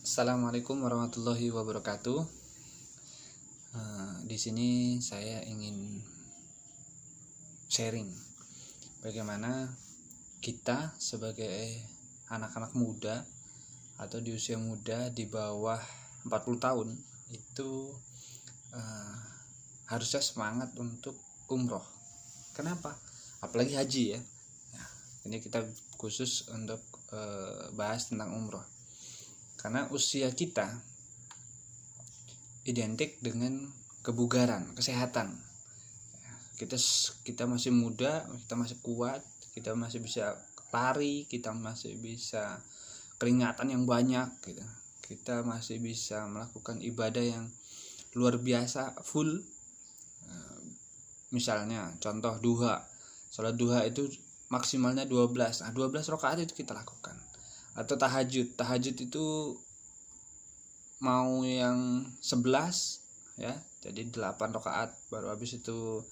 Assalamualaikum warahmatullahi wabarakatuh. Di sini saya ingin sharing bagaimana kita sebagai anak-anak muda atau di usia muda di bawah 40 tahun itu harusnya semangat untuk umroh. Kenapa? Apalagi haji ya. Nah, ini kita khusus untuk bahas tentang umroh. Karena usia kita identik dengan kebugaran, kesehatan. Kita masih muda, kita masih kuat, kita masih bisa lari, kita masih bisa keringatan yang banyak gitu. Kita masih bisa melakukan ibadah yang luar biasa full. Misalnya contoh duha. Salat duha itu maksimalnya 12. Nah, 12 rakaat itu kita lakukan. Atau tahajud itu mau yang 11 ya, jadi 8 rakaat, baru habis itu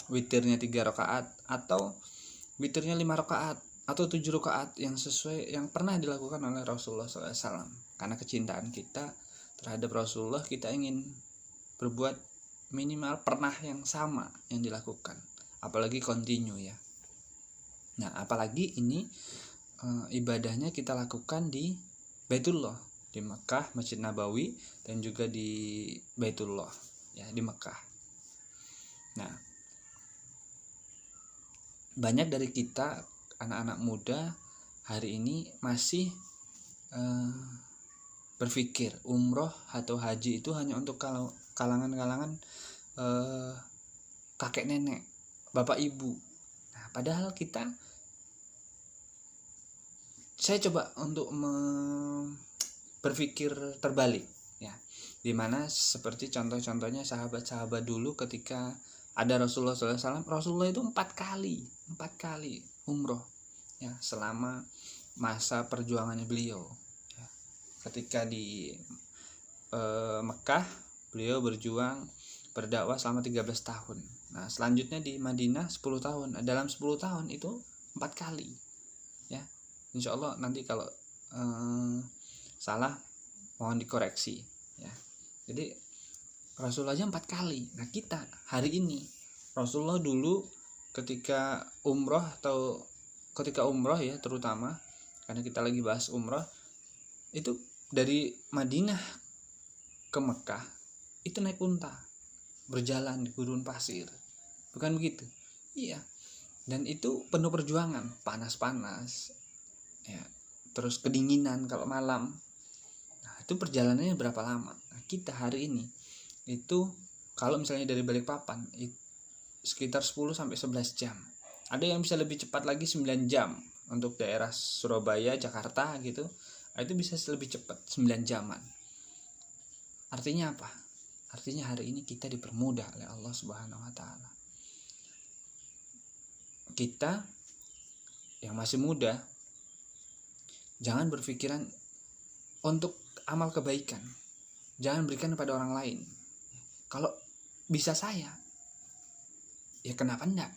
witirnya 3 rakaat atau witirnya 5 rakaat atau 7 rakaat yang sesuai yang pernah dilakukan oleh Rasulullah SAW. Karena kecintaan kita terhadap Rasulullah, kita ingin berbuat minimal pernah yang sama yang dilakukan, apalagi continue ya. Nah, apalagi ini ibadahnya kita lakukan di Baitullah, di Mekah, Masjid Nabawi, dan juga di Baitullah ya, di Mekah. Nah, banyak dari kita anak-anak muda hari ini masih berpikir umroh atau haji itu hanya untuk kalangan-kalangan kakek nenek, bapak ibu. Nah, padahal saya coba untuk berpikir terbalik ya, dimana seperti contohnya sahabat-sahabat dulu ketika ada Rasulullah SAW. Rasulullah itu 4 kali umroh ya selama masa perjuangannya beliau ya. Ketika di Mekah beliau berjuang berdakwah selama 13 tahun. Nah, selanjutnya di Madinah 10 tahun. Nah, dalam 10 tahun itu 4 kali ya. Insya Allah nanti kalau salah mohon dikoreksi ya. Jadi Rasulullah aja 4 kali. Nah, kita hari ini, Rasulullah dulu ketika umroh ya, terutama karena kita lagi bahas umroh, itu dari Madinah ke Mekah itu naik unta, berjalan di gurun pasir, bukan begitu? Iya. Dan itu penuh perjuangan, panas ya, terus kedinginan kalau malam. Nah, itu perjalanannya berapa lama? Nah, kita hari ini itu kalau misalnya dari Balikpapan itu sekitar 10 sampai 11 jam. Ada yang bisa lebih cepat lagi 9 jam untuk daerah Surabaya, Jakarta gitu. Nah, itu bisa lebih cepat 9 jaman. Artinya apa? Artinya hari ini kita dipermudah oleh Allah Subhanahu wa taala. Kita yang masih muda jangan berpikiran untuk amal kebaikan, jangan berikan kepada orang lain. Kalau bisa saya, ya kenapa enggak?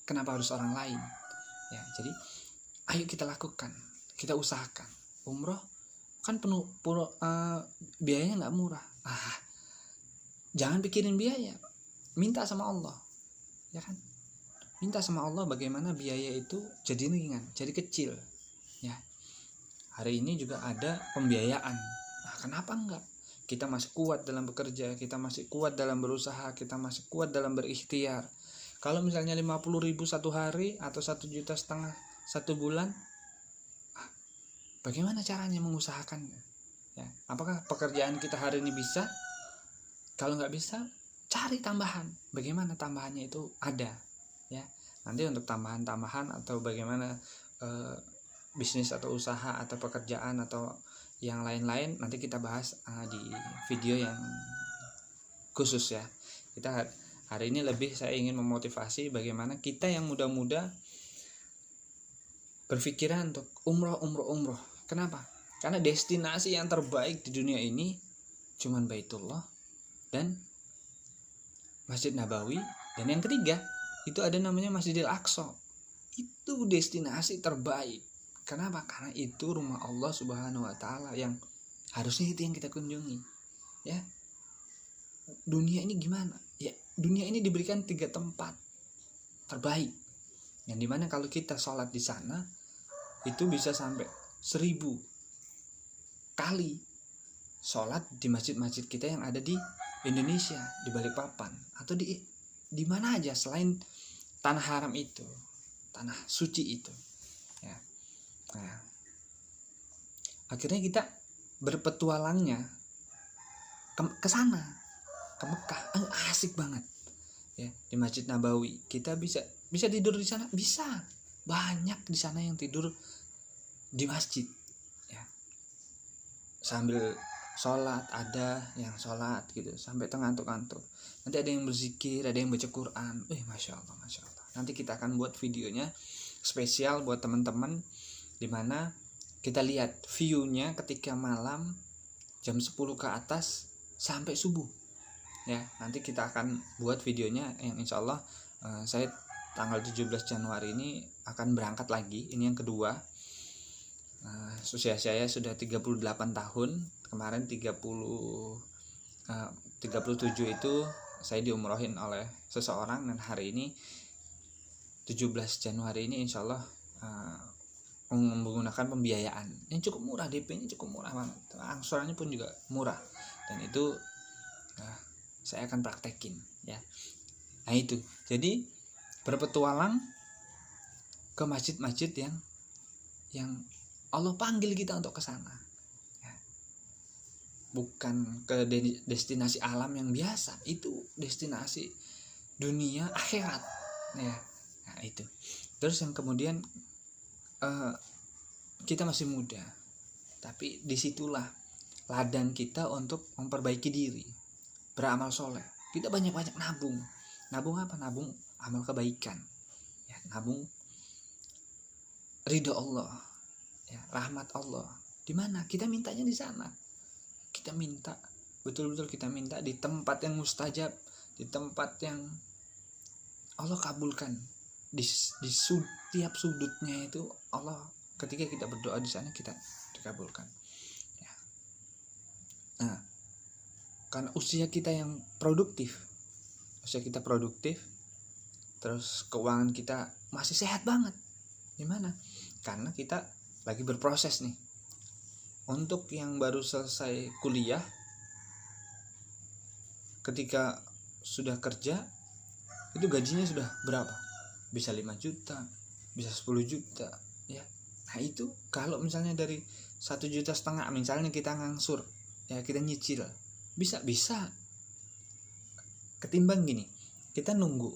Kenapa harus orang lain? Ya, jadi ayo kita lakukan, kita usahakan. Umroh kan biayanya nggak murah. Jangan pikirin biaya, minta sama Allah, ya kan? Minta sama Allah bagaimana biaya itu jadi ringan, jadi kecil, ya. Hari ini juga ada pembiayaan. Nah, kenapa enggak? Kita masih kuat dalam bekerja, kita masih kuat dalam berusaha, kita masih kuat dalam berikhtiar. Kalau misalnya 50.000 satu hari atau 1,5 juta satu bulan, bagaimana caranya mengusahakannya? Ya, apakah pekerjaan kita hari ini bisa? Kalau nggak bisa, cari tambahan. Bagaimana tambahannya itu ada? Ya, nanti untuk tambahan atau bagaimana bisnis atau usaha atau pekerjaan atau yang lain-lain nanti kita bahas di video yang khusus ya. Kita hari ini lebih saya ingin memotivasi bagaimana kita yang muda-muda berpikiran untuk umroh. Kenapa? Karena destinasi yang terbaik di dunia ini cuman Baitullah dan Masjid Nabawi, dan yang ketiga itu ada namanya Masjidil Aqsa. Itu destinasi terbaik. Kenapa? Karena itu rumah Allah Subhanahu wa taala yang harusnya itu yang kita kunjungi. Ya. Dunia ini gimana? Ya, dunia ini diberikan 3 tempat terbaik. Yang dimana kalau kita sholat di sana itu bisa sampai 1000 kali sholat di masjid-masjid kita yang ada di Indonesia, di Balikpapan atau di mana aja selain tanah haram itu, tanah suci itu. Ya. Nah, akhirnya kita berpetualangnya ke sana, ke Mekah. Asik banget. Ya, di Masjid Nabawi kita bisa tidur di sana, bisa. Banyak di sana yang tidur di masjid. Ya. Sambil sholat, ada yang sholat gitu sampai ngantuk-ngantuk. Nanti ada yang berzikir, ada yang baca Quran. Masya Allah. Nanti kita akan buat videonya spesial buat teman-teman, dimana kita lihat view-nya ketika malam jam 10 ke atas sampai subuh. Ya, nanti kita akan buat videonya yang insya Allah saya tanggal 17 Januari ini akan berangkat lagi. Ini yang kedua. Usia saya sudah 38 tahun. Kemarin 37 itu saya diumrohin oleh seseorang, dan hari ini 17 Januari ini insya Allah menggunakan pembiayaan yang cukup murah, DP-nya cukup murah banget, angsurannya pun juga murah, dan itu saya akan praktekin ya. Nah itu, jadi berpetualang ke masjid-masjid yang Allah panggil kita untuk ke sana. Ya. Bukan ke destinasi alam yang biasa, itu destinasi dunia akhirat. Ya. Nah, itu. Terus yang kemudian kita masih muda, tapi disitulah ladang kita untuk memperbaiki diri, beramal soleh. Kita banyak-banyak nabung. Nabung apa? Nabung amal kebaikan. Ya, nabung ridho Allah. Ya, rahmat Allah. Di mana? Kita mintanya di sana. Kita minta, betul-betul kita minta di tempat yang mustajab, di tempat yang Allah kabulkan. Di setiap sudutnya itu Allah, ketika kita berdoa di sana kita dikabulkan. Ya. Nah, karena usia kita yang produktif, terus keuangan kita masih sehat banget. Gimana? Karena kita lagi berproses nih. Untuk yang baru selesai kuliah, ketika sudah kerja, itu gajinya sudah berapa? Bisa 5 juta, bisa 10 juta, ya. Nah itu kalau misalnya dari 1,5 juta misalnya kita ngangsur, ya kita nyicil, bisa. Ketimbang gini, kita nunggu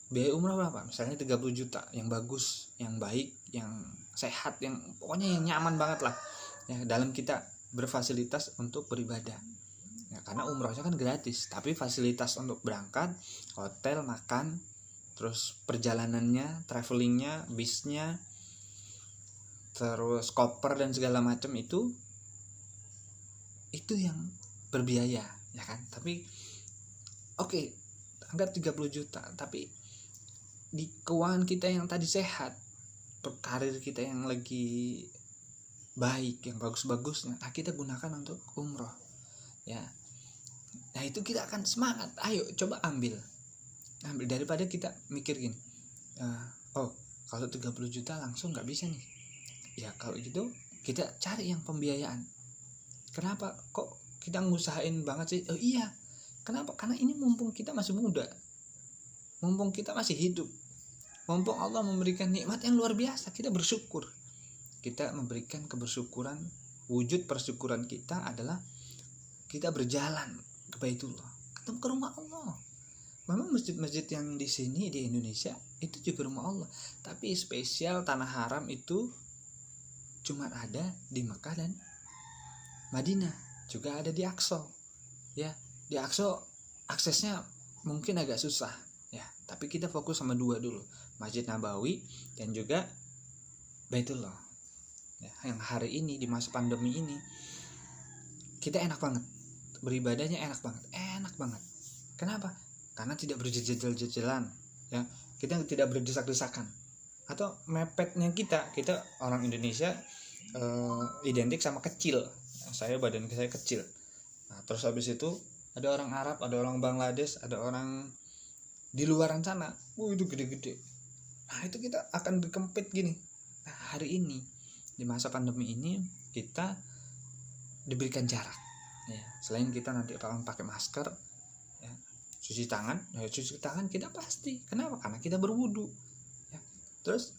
biaya umrah berapa? Misalnya 30 juta, yang bagus, yang baik, yang sehat, yang pokoknya yang nyaman banget lah. Ya, dalam kita berfasilitas untuk beribadah. Ya, karena umrahnya kan gratis, tapi fasilitas untuk berangkat, hotel, makan, terus perjalanannya, travelingnya, bisnya, terus koper dan segala macam itu yang berbiaya, ya kan? Tapi oke, anggap 30 juta, tapi di keuangan kita yang tadi sehat, karir kita yang lagi baik, yang bagus-bagusnya, kita gunakan untuk umroh, ya. Nah itu kita akan semangat, ayo coba ambil daripada kita mikir gini, kalau 30 juta langsung nggak bisa nih, ya kalau gitu kita cari yang pembiayaan. Kenapa kok kita ngusahain banget sih? Iya, kenapa? Karena ini mumpung kita masih muda, mumpung kita masih hidup, mumpung Allah memberikan nikmat yang luar biasa, kita bersyukur. Kita memberikan kebersyukuran, wujud persyukuran kita adalah kita berjalan ke Baitullah, ketemu ke rumah Allah. Memang masjid-masjid yang di sini di Indonesia itu juga rumah Allah, tapi spesial tanah haram itu cuma ada di Mekah dan Madinah, juga ada di Aqsa. Ya, di Aqsa aksesnya mungkin agak susah, ya, tapi kita fokus sama 2 dulu, Masjid Nabawi dan juga Baitullah. Ya, yang hari ini di masa pandemi ini kita enak banget beribadahnya, enak banget. Kenapa? Karena tidak berjejal-jejalan, ya. Kita tidak berdesak-desakan, atau mepetnya kita orang Indonesia identik sama kecil. Saya badan saya kecil. Nah, terus habis itu ada orang Arab, ada orang Bangladesh, ada orang di luaran sana, itu gede-gede. Nah itu kita akan dikempit gini. Nah hari ini di masa pandemi ini kita diberikan jarak. Ya, selain kita nanti akan pakai masker, ya, cuci tangan kita pasti. Kenapa? Karena kita berwudu. Ya. Terus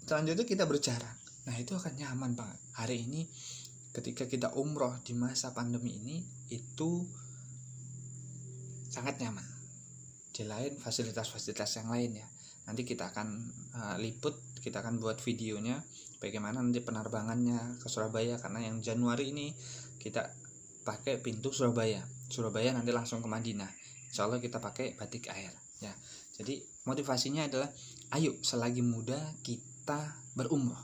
selanjutnya kita berjarak. Nah itu akan nyaman banget. Hari ini ketika kita umroh di masa pandemi ini itu sangat nyaman. Di lain fasilitas-fasilitas yang lain ya. Nanti kita akan liput, kita akan buat videonya bagaimana nanti penerbangannya ke Surabaya, karena yang Januari ini kita pakai pintu Surabaya nanti langsung ke Madinah. Insya Allah kita pakai batik air ya. Jadi motivasinya adalah ayo selagi muda kita berumroh.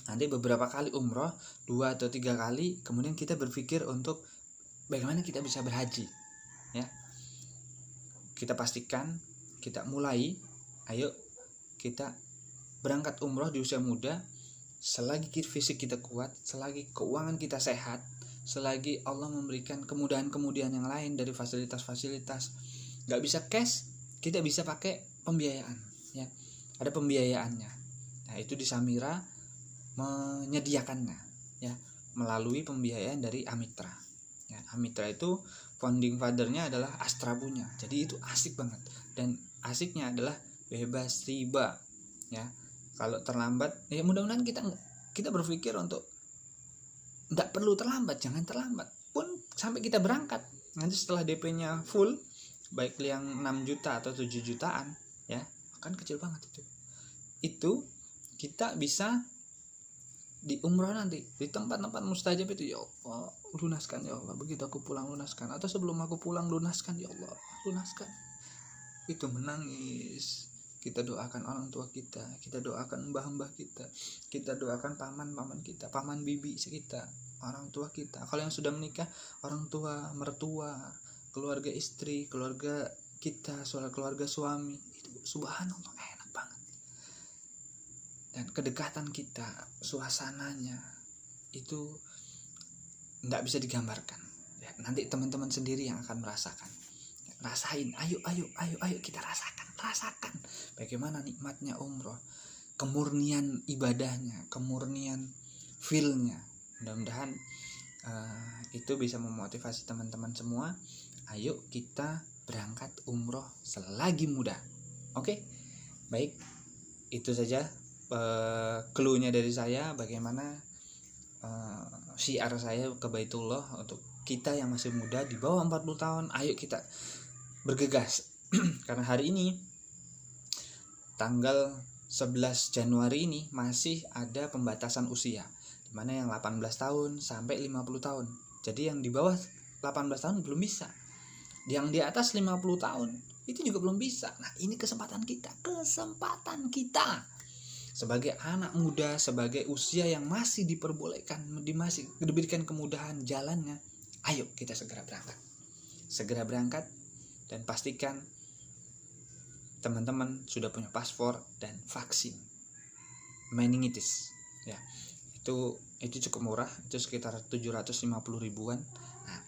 Nanti beberapa kali umroh, 2 atau 3 kali, kemudian kita berpikir untuk bagaimana kita bisa berhaji ya. Kita pastikan kita mulai, ayo kita berangkat umroh di usia muda. Selagi fisik kita kuat, selagi keuangan kita sehat, selagi Allah memberikan kemudahan-kemudahan yang lain dari fasilitas-fasilitas. Gak bisa cash, kita bisa pakai pembiayaan ya. Ada pembiayaannya. Nah itu di Samira menyediakannya ya, melalui pembiayaan dari Amitra ya. Amitra itu founding fathernya adalah Astra Punya. Jadi itu asik banget, dan asiknya adalah bebas riba ya. Kalau terlambat ya mudah-mudahan kita berpikir untuk tidak perlu terlambat, jangan terlambat pun sampai kita berangkat. Nanti setelah DP-nya full, baik yang 6 juta atau 7 jutaan ya, kan kecil banget itu kita bisa di umroh nanti di tempat-tempat mustajab itu. Ya Allah lunaskan ya Allah, begitu aku pulang lunaskan, atau sebelum aku pulang lunaskan ya Allah, lunaskan. Itu menangis, kita doakan orang tua kita doakan mbah-mbah kita doakan paman kita, paman bibi kita, orang tua kita. Kalau yang sudah menikah, orang tua, mertua, keluarga istri, keluarga kita, keluarga suami, itu subhanallah enak banget. Dan kedekatan kita, suasananya itu tidak bisa digambarkan ya. Nanti teman-teman sendiri yang akan merasakan. Rasain, ayo kita rasakan bagaimana nikmatnya umroh, kemurnian ibadahnya, kemurnian feel-nya. Mudah-mudahan itu bisa memotivasi teman-teman semua. Ayo kita berangkat umroh selagi muda. Oke? Baik, itu saja clue-nya dari saya, bagaimana syiar saya ke Baitullah untuk kita yang masih muda di bawah 40 tahun. Ayo kita bergegas. Karena hari ini tanggal 11 Januari ini masih ada pembatasan usia, dimana yang 18 tahun sampai 50 tahun. Jadi yang di bawah 18 tahun belum bisa, yang di atas 50 tahun itu juga belum bisa. Nah ini kesempatan kita sebagai anak muda, sebagai usia yang masih diperbolehkan, masih diberikan kemudahan jalannya. Ayo kita segera berangkat dan pastikan teman-teman sudah punya paspor dan vaksin meningitis ya. Itu cukup murah, itu sekitar 750 ribuan. Nah,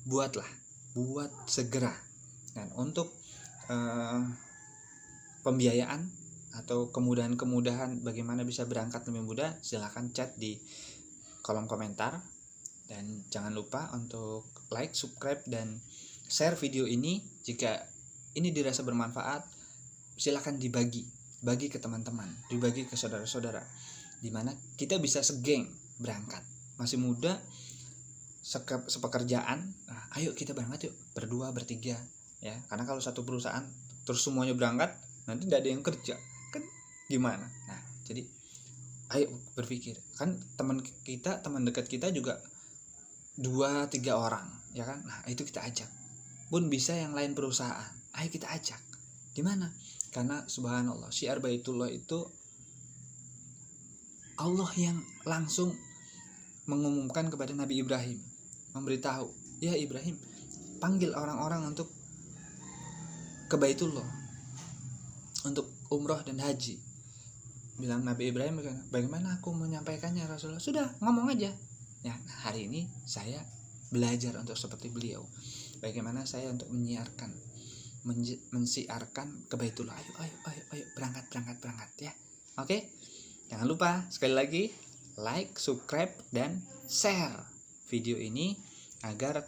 buat segera. Dan untuk pembiayaan atau kemudahan-kemudahan bagaimana bisa berangkat lebih mudah, silakan chat di kolom komentar. Dan jangan lupa untuk like, subscribe, dan share video ini. Jika ini dirasa bermanfaat, silakan dibagi ke teman-teman, dibagi ke saudara-saudara, dimana kita bisa segeng berangkat. Masih muda, sepekerjaan, nah, ayo kita berangkat yuk, berdua, bertiga ya. Karena kalau satu perusahaan terus semuanya berangkat, nanti tidak ada yang kerja, kan gimana? Nah jadi ayo berpikir, kan teman dekat kita juga 2-3 orang ya kan. Nah itu kita ajak, pun bisa yang lain perusahaan, ayo kita ajak. Di mana? Karena subhanallah, syiar Baitullah itu Allah yang langsung mengumumkan kepada Nabi Ibrahim, memberitahu, ya Ibrahim, panggil orang-orang untuk ke Baitullah, untuk umroh dan haji. bilang Nabi Ibrahim, bagaimana aku menyampaikannya Rasulullah? Sudah, ngomong aja. Ya, hari ini saya belajar untuk seperti beliau. Bagaimana saya untuk menyiarkan, mensiarkan ke Baitullah. Ayo berangkat ya. Oke. Jangan lupa sekali lagi like, subscribe dan share video ini agar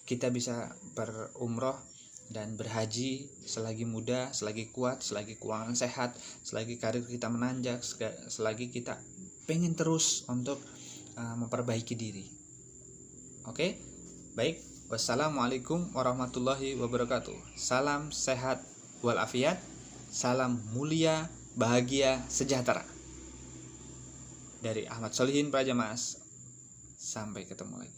kita bisa berumroh dan berhaji selagi muda, selagi kuat, selagi keuangan sehat, selagi karir kita menanjak, selagi kita pengen terus untuk memperbaiki diri. Oke? Baik, wassalamualaikum warahmatullahi wabarakatuh. Salam sehat walafiat, salam mulia, bahagia, sejahtera. Dari Ahmad Solihin Praja Mas. Sampai ketemu lagi.